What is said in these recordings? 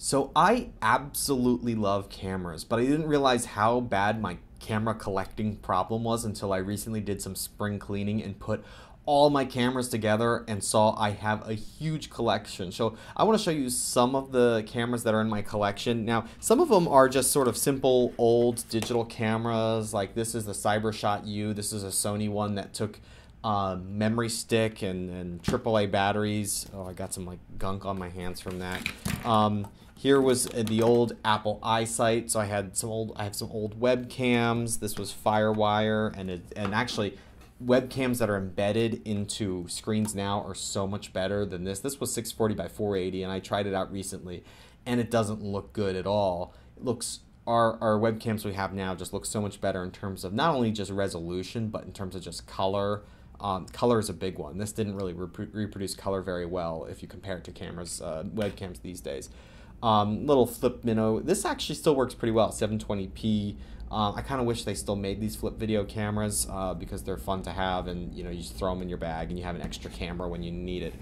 So I absolutely love cameras, but I didn't realize how bad my camera collecting problem was until I recently did some spring cleaning and put all my cameras together and saw I have a huge collection. So I want to show you some of the cameras that are in my collection. Now, some of them are just sort of simple old digital cameras. Like this is the CyberShot U. This is a Sony one that took memory stick and AAA batteries. Oh, I got some like gunk on my hands from that. Here was the old Apple iSight. So I have some old webcams. This was FireWire, and actually webcams that are embedded into screens now are so much better than this. This was 640 by 480, and I tried it out recently, and it doesn't look good at all. It looks our webcams we have now just look so much better in terms of not only just resolution, but in terms of just color. Color is a big one. This didn't really reproduce color very well if you compare it to cameras, webcams these days. Little flip minnow. This actually still works pretty well, 720p. I kind of wish they still made these flip video cameras because they're fun to have, and you just throw them in your bag and you have an extra camera when you need it.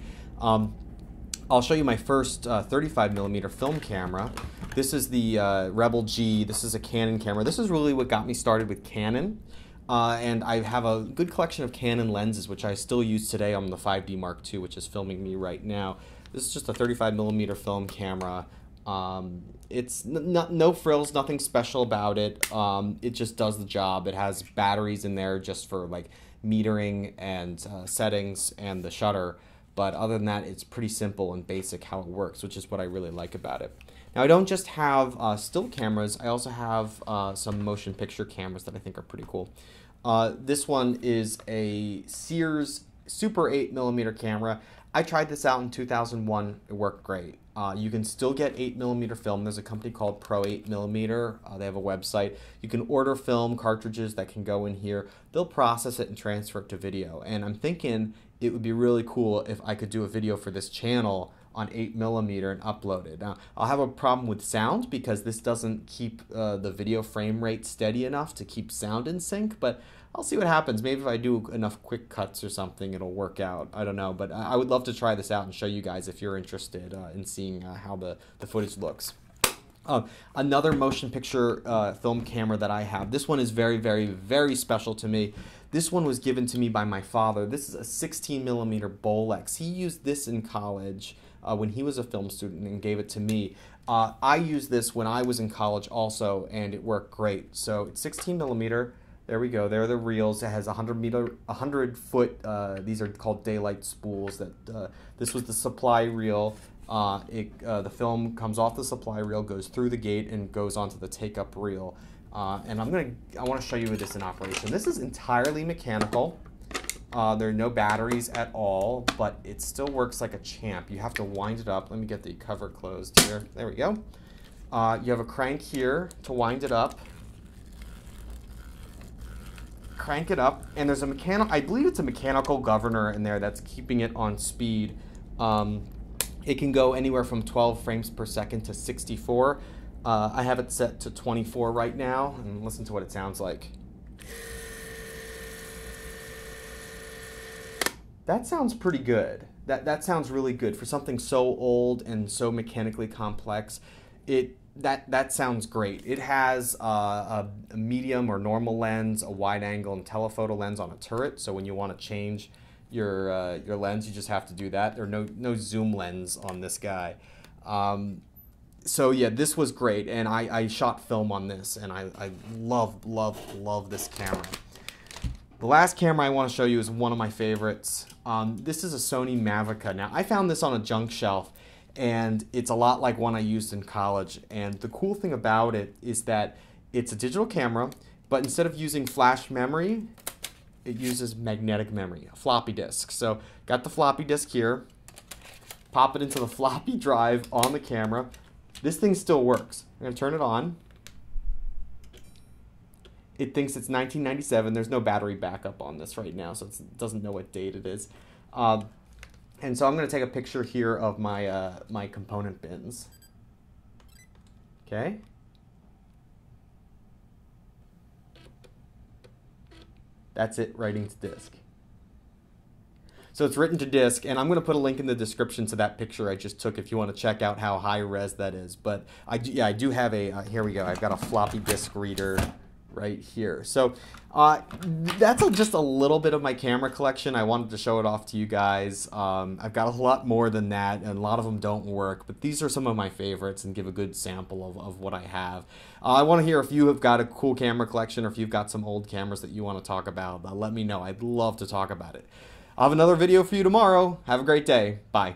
I'll show you my first 35mm film camera. This is the Rebel G. This is a Canon camera. This is really what got me started with Canon. And I have a good collection of Canon lenses, which I still use today on the 5D Mark II, which is filming me right now. This is just a 35mm film camera. It's no frills, nothing special about it. It just does the job. It has batteries in there just for like metering and settings and the shutter. But other than that, it's pretty simple and basic how it works, which is what I really like about it. Now, I don't just have still cameras. I also have some motion picture cameras that I think are pretty cool. This one is a Sears Super 8mm camera. I tried this out in 2001. It worked great. You can still get 8mm film. There's a company called Pro 8mm. They have a website. You can order film cartridges that can go in here. They'll process it and transfer it to video. And I'm thinking it would be really cool if I could do a video for this channel on 8mm and upload it. Now, I'll have a problem with sound because this doesn't keep the video frame rate steady enough to keep sound in sync, but I'll see what happens. Maybe if I do enough quick cuts or something, it'll work out. I don't know, but I would love to try this out and show you guys if you're interested in seeing how the footage looks. Another motion picture film camera that I have. This one is very, very, very special to me. This one was given to me by my father. This is a 16mm Bolex. He used this in college when he was a film student and gave it to me. I used this when I was in college also, and it worked great. So it's 16mm. There we go. There are the reels. It has 100 foot. These are called daylight spools. This was the supply reel. The film comes off the supply reel, goes through the gate, and goes onto the take-up reel. And I want to show you this in operation. This is entirely mechanical. There are no batteries at all, but it still works like a champ. You have to wind it up. Let me get the cover closed here. There we go. You have a crank here to wind it up. Crank it up, and there's a I believe it's a mechanical governor in there that's keeping it on speed. It can go anywhere from 12 frames per second to 64. I have it set to 24 right now, and listen to what it sounds like. That sounds pretty good. That sounds really good for something so old and so mechanically complex. That sounds great. It has a medium or normal lens, a wide angle, and telephoto lens on a turret. So when you want to change your lens, you just have to do that. There are no zoom lens on this guy. So yeah, this was great, and I shot film on this, and I love this camera. The last camera I want to show you is one of my favorites. This is a Sony Mavica. Now, I found this on a junk shelf, and it's a lot like one I used in college. And the cool thing about it is that it's a digital camera, but instead of using flash memory, it uses magnetic memory, a floppy disk. So, got the floppy disk here, pop it into the floppy drive on the camera. This thing still works. I'm going to turn it on. It thinks it's 1997. There's no battery backup on this right now, so it doesn't know what date it is. And so I'm going to take a picture here of my my component bins. Okay. That's it writing to disk. So it's written to disk, and I'm going to put a link in the description to that picture I just took if you want to check out how high res that is. But I do have a, here we go, I've got a floppy disk reader right here. So that's just a little bit of my camera collection. I wanted to show it off to you guys. I've got a lot more than that, and a lot of them don't work, but these are some of my favorites and give a good sample of what I have. I want to hear if you have got a cool camera collection or if you've got some old cameras that you want to talk about. Let me know. I'd love to talk about it. I'll have another video for you tomorrow. Have a great day. Bye.